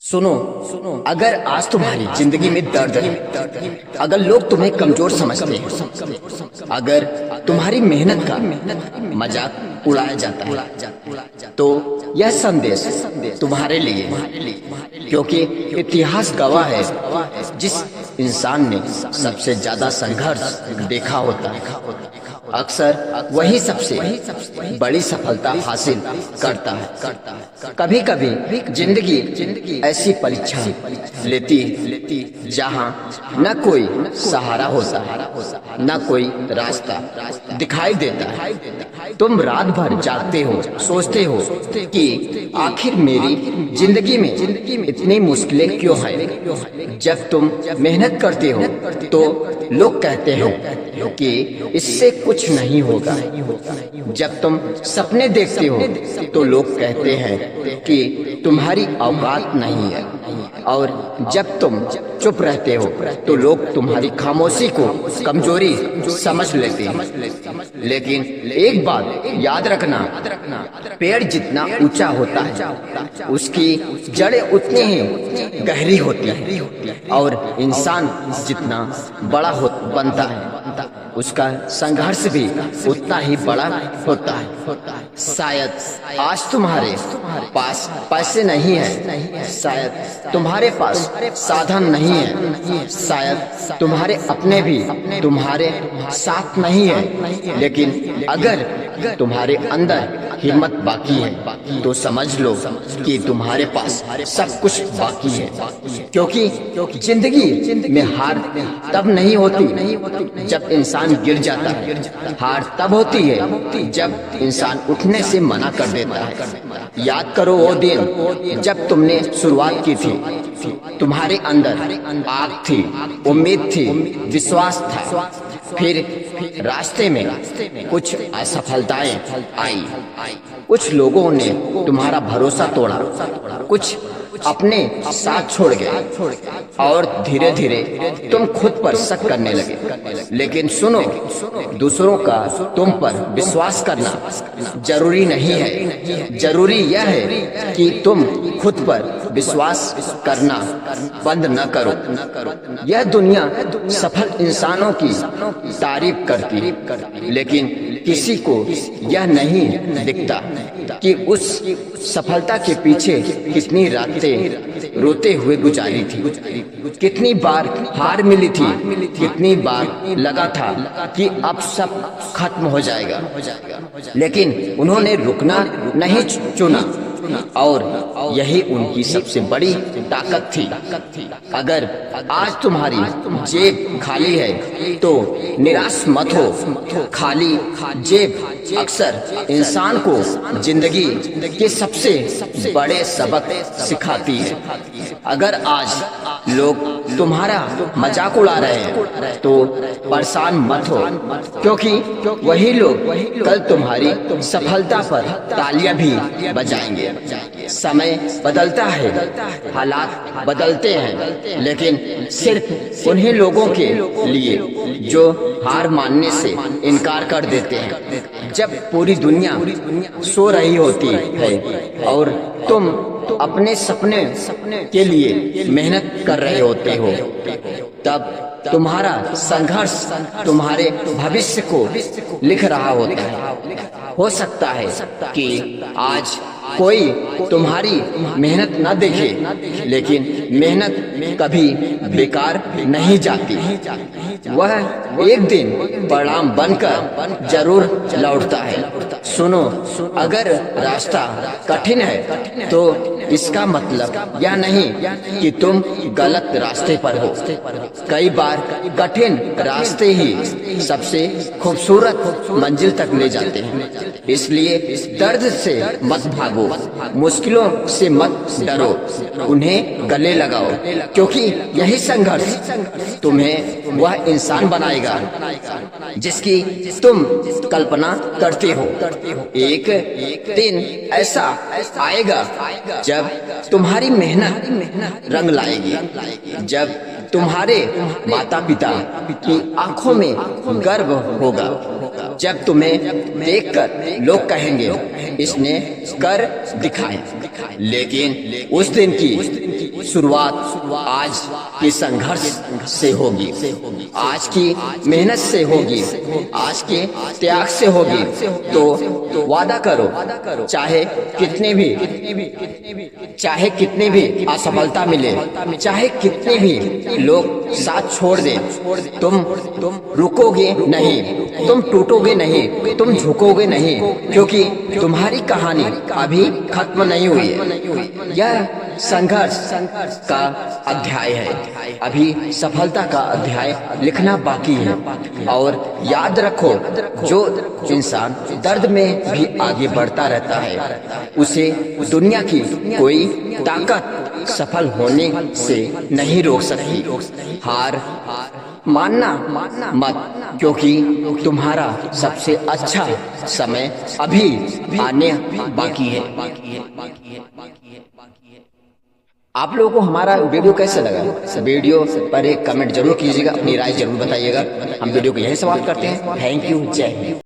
सुनो, अगर आज तुम्हारी जिंदगी में दर्द है, अगर लोग तुम्हें कमजोर समझते हैं, अगर तुम्हारी मेहनत का मजाक उड़ाया जाता है, तो यह संदेश तुम्हारे लिए है। क्योंकि इतिहास गवाह है, जिस इंसान ने सबसे ज्यादा संघर्ष देखा होता है, अक्सर वही सबसे बड़ी सफलता हासिल करता है। कभी कभी जिंदगी ऐसी परीक्षा लेती है जहां न कोई सहारा होता है, न कोई रास्ता दिखाई देता है। तुम रात भर जागते हो, सोचते हो कि आखिर मेरी जिंदगी में इतनी मुश्किलें क्यों हैं। जब तुम मेहनत करते हो तो लोग कहते हैं कि इससे कुछ नहीं होगा। जब तुम सपने देखते हो तो लोग कहते हैं कि तुम्हारी औकात नहीं है, और जब तुम चुप रहते हो तो लोग तुम्हारी खामोशी को कमजोरी समझ लेते हैं। लेकिन एक बात याद रखना, पेड़ जितना ऊंचा होता है उसकी जड़ें उतनी ही गहरी होती है, और इंसान जितना बड़ा बनता है उसका संघर्ष भी उतना ही बड़ा होता है। शायद आज तुम्हारे पास पैसे नहीं है, शायद तुम्हारे पास साधन नहीं है, शायद तुम्हारे अपने भी तुम्हारे साथ नहीं है, लेकिन अगर तुम्हारे अंदर हिम्मत बाकी है तो समझ लो कि तुम्हारे पास सब कुछ बाकी है। क्योंकि जिंदगी में हार तब नहीं होती जब इंसान गिर जाता है, हार तब होती है जब इंसान उठने से मना कर देता है। याद करो वो दिन जब तुमने शुरुआत की थी, तुम्हारे अंदर आग थी, उम्मीद थी, विश्वास था। फिर रास्ते में कुछ असफलताएं आई, कुछ लोगों ने तुम्हारा भरोसा तोड़ा, कुछ अपने साथ छोड़ गए, और धीरे धीरे तुम खुद पर शक करने लगे। लेकिन सुनो, दूसरों का तुम पर विश्वास करना जरूरी नहीं है, जरूरी यह है कि तुम खुद पर विश्वास करना बंद न करो। यह दुनिया सफल इंसानों की तारीफ करती है, लेकिन किसी को यह नहीं दिखता कि उस सफलता के पीछे कितनी रातें रोते हुए गुजारी थी, कितनी बार हार मिली थी, कितनी बार लगा था कि अब सब खत्म हो जाएगा, लेकिन उन्होंने रुकना नहीं चुना, और यही उनकी सबसे बड़ी ताकत थी। अगर आज तुम्हारी जेब खाली है तो निराश मत हो। खाली जेब अक्सर इंसान को जिंदगी के सबसे बड़े सबक सिखाती है। अगर आज लोग तुम्हारा मजाक उड़ा रहे हैं तो परेशान मत हो, क्योंकि वही लोग कल तुम्हारी सफलता पर तालियां भी बजाएंगे। समय बदलता है, हालात बदलते हैं, लेकिन सिर्फ उन्हीं लोगों के लिए जो हार मानने से इनकार कर देते हैं। जब पूरी दुनिया सो रही होती है और तुम अपने सपने के लिए मेहनत कर रहे होते हो, तब तुम्हारा संघर्ष तुम्हारे भविष्य को लिख रहा होता है। हो सकता है कि आज कोई तुम्हारी मेहनत न देखे, लेकिन मेहनत कभी बेकार नहीं जाती। वह एक दिन परिणाम बनकर जरूर लौटता है। सुनो, अगर रास्ता कठिन है तो इसका मतलब यह नहीं कि तुम गलत रास्ते पर हो। कई बार कठिन रास्ते ही सबसे खूबसूरत मंजिल तक ले जाते हैं। इसलिए दर्द से मत भागो, मुश्किलों से मत डरो, उन्हें गले लगाओ, क्योंकि यही संघर्ष तुम्हें वह इंसान बनाएगा जिसकी तुम कल्पना करते हो। एक दिन ऐसा आएगा जब तुम्हारी मेहनत रंग लाएगी, जब तुम्हारे माता पिता की आंखों में गर्व होगा, जब तुम्हें देखकर लोग कहेंगे इसने कर दिखाया। लेकिन उस दिन की शुरुआत आज के संघर्ष से होगी, आज की मेहनत से होगी, आज के त्याग से होगी। तो वादा करो, चाहे कितने भी असफलता मिले, चाहे कितने भी लोग साथ छोड़ दें, तुम रुकोगे नहीं, तुम टूटोगे नहीं, तुम झुकोगे नहीं, क्योंकि तुम्हारी कहानी अभी खत्म नहीं हुई है। यह संघर्ष का अध्याय है, अभी सफलता का अध्याय लिखना बाकी है। और याद रखो, जो इंसान दर्द में भी आगे बढ़ता रहता है, उसे दुनिया की कोई ताकत सफल होने से नहीं रोक सकती। हार मानना मत, क्योंकि तुम्हारा सबसे अच्छा समय अभी आने बाकी है। आप लोगों को हमारा वीडियो कैसा लगा? वीडियो पर एक कमेंट जरूर कीजिएगा, अपनी राय जरूर बताइएगा। हम वीडियो को यहीं समाप्त करते हैं। थैंक यू, जय हिंद।